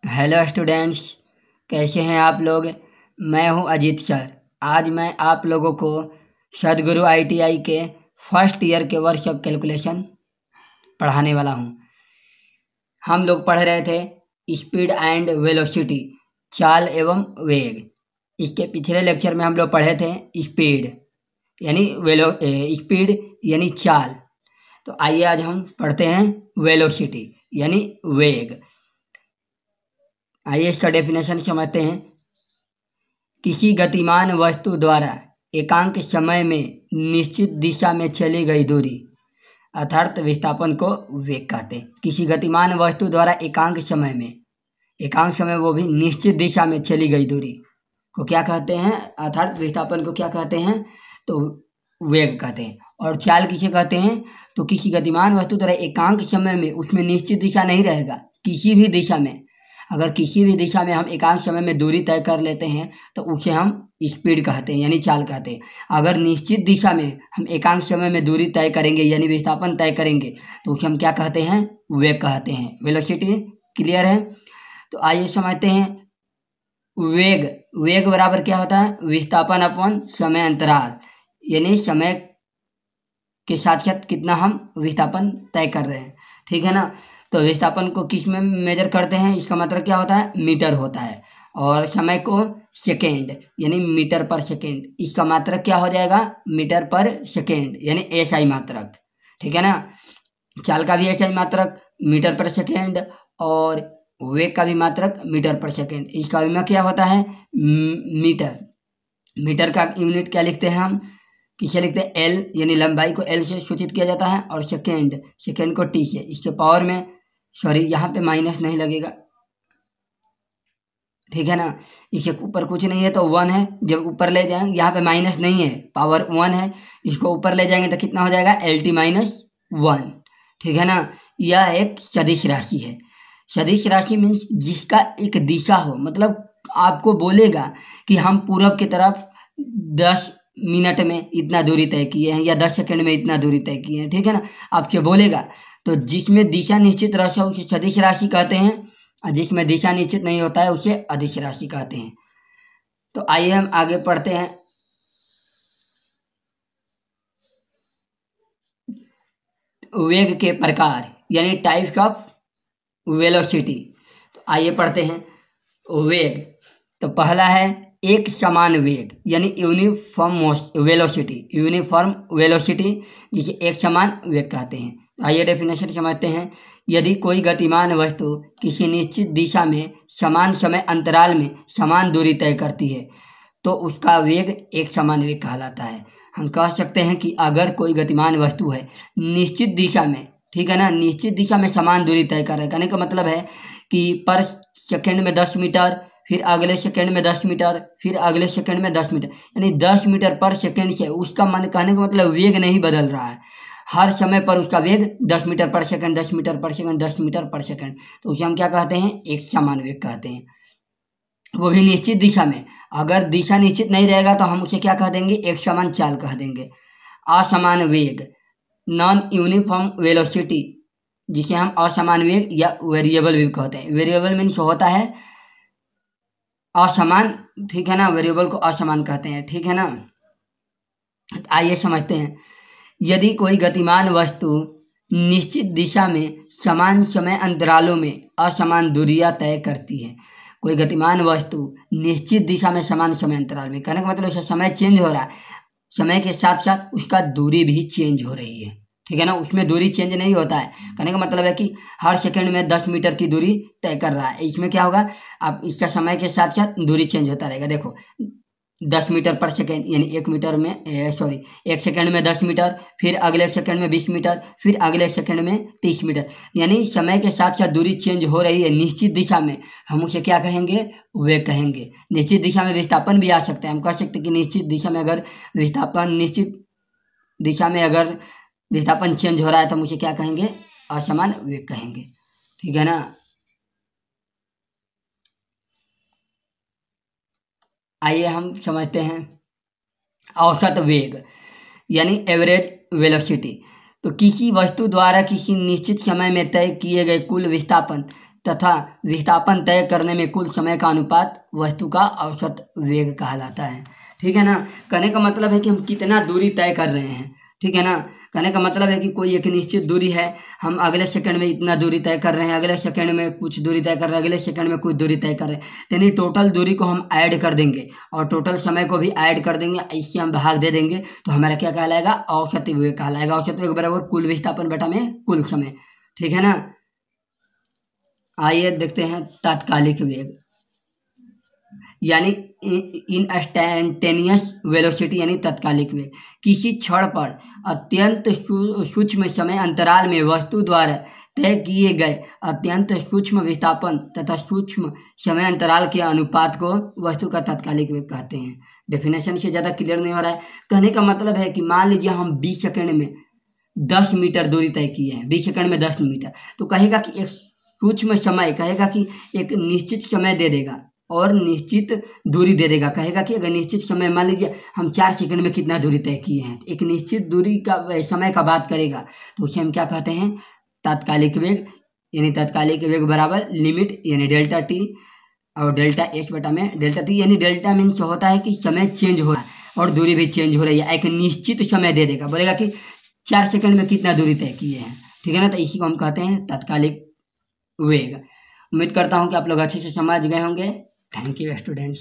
Hello students, कैसे हैं आप लोग। मैं हूं अजीत सर। आज मैं आप लोगों को सदगुरु आईटीआई के फर्स्ट ईयर के वर्कशॉप कैलकुलेशन पढ़ाने वाला हूं। हम लोग पढ़ रहे थे स्पीड एंड वेलोसिटी, चाल एवं वेग। इसके पिछले लेक्चर में हम लोग पढ़े थे स्पीड यानी स्पीड यानी चाल। तो आइए आज हम पढ़ते हैं वेलोसिटी यानी वेग। आइए इसका डेफिनेशन समझते हैं। किसी गतिमान वस्तु द्वारा एकांक समय में निश्चित दिशा में चली गई दूरी अर्थात विस्थापन को वेग कहते हैं। किसी गतिमान वस्तु द्वारा एकांक समय वो भी निश्चित दिशा में चली गई दूरी को क्या कहते हैं, अर्थात विस्थापन को क्या कहते हैं, तो वेग कहते हैं। और चाल किसे कहते हैं, तो किसी गतिमान वस्तु द्वारा एकांक समय में उसमें निश्चित दिशा नहीं रहेगा। किसी भी दिशा में, अगर किसी भी दिशा में हम एकांक समय में दूरी तय कर लेते हैं तो उसे हम स्पीड कहते हैं यानी चाल कहते हैं। अगर निश्चित दिशा में हम एकांक समय में दूरी तय करेंगे यानी विस्थापन तय करेंगे तो उसे हम क्या कहते हैं, वेग कहते हैं। वेलोसिटी क्लियर है। तो आइए समझते हैं वेग बराबर क्या होता है, विस्थापन अपॉन समय अंतराल, यानी समय के साथ साथ कितना हम विस्थापन तय कर रहे हैं। ठीक है ना। तो विस्थापन को किस में मेजर करते हैं, इसका मतलब क्या होता है, मीटर होता है। और समय को सेकेंड यानी मीटर पर सेकेंड, इसका मात्रक क्या हो जाएगा, मीटर पर सेकेंड यानी एसआई मात्रक। ठीक है ना। चाल का भी एसआई मात्रक मीटर पर सेकेंड और वेग का भी मात्रक मीटर पर सेकेंड। इसका भी क्या होता है, मीटर। मीटर का यूनिट क्या लिखते हैं हम, किसे लिखते हैं, एल, यानी लंबाई को एल से सूचित किया जाता है और सेकेंड को टी से। इसके पावर में यहाँ पे माइनस नहीं लगेगा। ठीक है ना। इसके ऊपर कुछ नहीं है तो 1 है। जब ऊपर ले जाएंगे, यहाँ पे माइनस नहीं है, पावर 1 है, इसको ऊपर ले जाएंगे तो कितना हो जाएगा, LT-1। ठीक है ना। यह एक सदिश राशि है। सदिश राशि मीन्स जिसका एक दिशा हो, मतलब आपको बोलेगा कि हम पूरब की तरफ 10 मिनट में इतना दूरी तय किए हैं या 10 सेकंड में इतना दूरी तय किए हैं। ठीक है ना, आपसे बोलेगा। तो जिसमें दिशा निश्चित राशि हो उसे सदिश राशि कहते हैं और जिसमें दिशा निश्चित नहीं होता है उसे अदिश राशि कहते हैं। तो आइए हम आगे पढ़ते हैं। वेग के प्रकार यानी टाइप्स ऑफ वेलोसिटी। तो आइए पढ़ते हैं वेग। तो पहला है एक समान वेग यानी यूनिफॉर्म वेलोसिटी, जिसे एक समान वेग कहते हैं। तो आइए डेफिनेशन समझते हैं। यदि कोई गतिमान वस्तु किसी निश्चित दिशा में समान समय अंतराल में समान दूरी तय करती है तो उसका वेग एक समान वेग कहलाता है। हम कह सकते हैं कि अगर कोई गतिमान वस्तु है निश्चित दिशा में, ठीक है ना, निश्चित दिशा में समान दूरी तय कर रहा है, कहने का मतलब है कि पर सेकेंड में 10 मीटर, फिर अगले सेकेंड में 10 मीटर, फिर अगले सेकेंड में 10 मीटर, यानी 10 मीटर पर सेकेंड से उसका मन, कहने का मतलब वेग नहीं बदल रहा है। हर समय पर उसका वेग 10 मीटर पर सेकेंड, 10 मीटर पर सेकेंड, 10 मीटर पर सेकेंड। तो उसे हम क्या कहते हैं, एक समान वेग कहते हैं, वो भी निश्चित दिशा में। अगर दिशा निश्चित नहीं रहेगा तो हम उसे क्या कह देंगे, एक समान चाल कह देंगे। असमान वेग नॉन यूनिफॉर्म वेलोसिटी, जिसे हम असमान वेग या वेरिएबल वेग कहते हैं। वेरिएबल मीन्स होता है असमान, ठीक है ना, वेरिएबल को असमान कहते हैं। ठीक है ना। आइए समझते हैं। यदि कोई गतिमान वस्तु निश्चित दिशा में समान समय अंतरालों में असमान दूरियां तय करती है, कोई गतिमान वस्तु निश्चित दिशा में समान समय अंतराल में, कहने का मतलब उसका समय चेंज हो रहा है, समय के साथ साथ उसका दूरी भी चेंज हो रही है। ठीक है ना, उसमें दूरी चेंज नहीं होता है। कहने का मतलब है कि हर सेकंड में 10 मीटर की दूरी तय कर रहा है। इसमें क्या होगा, अब इसका समय के साथ साथ दूरी चेंज होता रहेगा। देखो 10 मीटर पर सेकेंड यानी 1 मीटर में 1 सेकेंड में 10 मीटर, फिर अगले सेकेंड में 20 मीटर, फिर अगले सेकेंड में 30 मीटर, यानी समय के साथ साथ दूरी चेंज हो रही है निश्चित दिशा में। हम उसे क्या कहेंगे, वेग कहेंगे। निश्चित दिशा में विस्थापन भी आ सकता है। हम कह सकते हैं कि निश्चित दिशा में अगर विस्थापन चेंज हो रहा है तो हम उसे क्या कहेंगे, असमान वेग कहेंगे। ठीक है ना। आइए हम समझते हैं औसत वेग यानी एवरेज वेलोसिटी। तो किसी वस्तु द्वारा किसी निश्चित समय में तय किए गए कुल विस्थापन तथा विस्थापन तय करने में कुल समय का अनुपात वस्तु का औसत वेग कहलाता है। ठीक है ना। कहने का मतलब है कि हम कितना दूरी तय कर रहे हैं। ठीक है ना। कहने का मतलब है कि कोई एक निश्चित दूरी है, हम अगले सेकंड में इतना दूरी तय कर रहे हैं, अगले सेकंड में कुछ दूरी तय कर रहे हैं, अगले सेकंड में कुछ दूरी तय कर रहे हैं, यानी टोटल दूरी को हम ऐड कर देंगे और टोटल समय को भी ऐड कर देंगे, इससे हम भाग दे देंगे तो हमारा क्या कहलाएगा, औसत वेग कहलाएगा। औसत वेग बराबर कुल विस्थापन बटा में कुल समय। ठीक है ना। आइए देखते हैं तात्कालिक वेग, यानी इंस्टैंटेनियस वेलोसिटी यानी तात्कालिक वेग। किसी क्षण पर अत्यंत सूक्ष्म समय अंतराल में वस्तु द्वारा तय किए गए अत्यंत सूक्ष्म विस्थापन तथा सूक्ष्म समय अंतराल के अनुपात को वस्तु का तात्कालिक वेग कहते हैं। डेफिनेशन से ज़्यादा क्लियर नहीं हो रहा है। कहने का मतलब है कि मान लीजिए हम 20 सेकंड में 10 मीटर दूरी तय किए हैं, 20 सेकंड में 10 मीटर, तो कहेगा कि एक सूक्ष्म समय, कहेगा कि एक निश्चित समय दे देगा और निश्चित दूरी दे देगा। कहेगा कि अगर निश्चित समय, मान लीजिए हम 4 सेकंड में कितना दूरी तय किए हैं, एक निश्चित दूरी का समय का बात करेगा, तो उसे हम क्या कहते हैं, तात्कालिक वेग। यानी तात्कालिक वेग बराबर लिमिट यानी डेल्टा टी और डेल्टा एच बटा में डेल्टा टी, यानी डेल्टा मीन्स होता है कि समय चेंज हो रहा है और दूरी भी चेंज हो रही है। एक निश्चित समय दे देगा, बोलेगा कि 4 सेकंड में कितना दूरी तय किए हैं। ठीक है ना। तो इसी को हम कहते हैं तात्कालिक वेग। उम्मीद करता हूँ कि आप लोग अच्छे से समझ गए होंगे। Thank you students.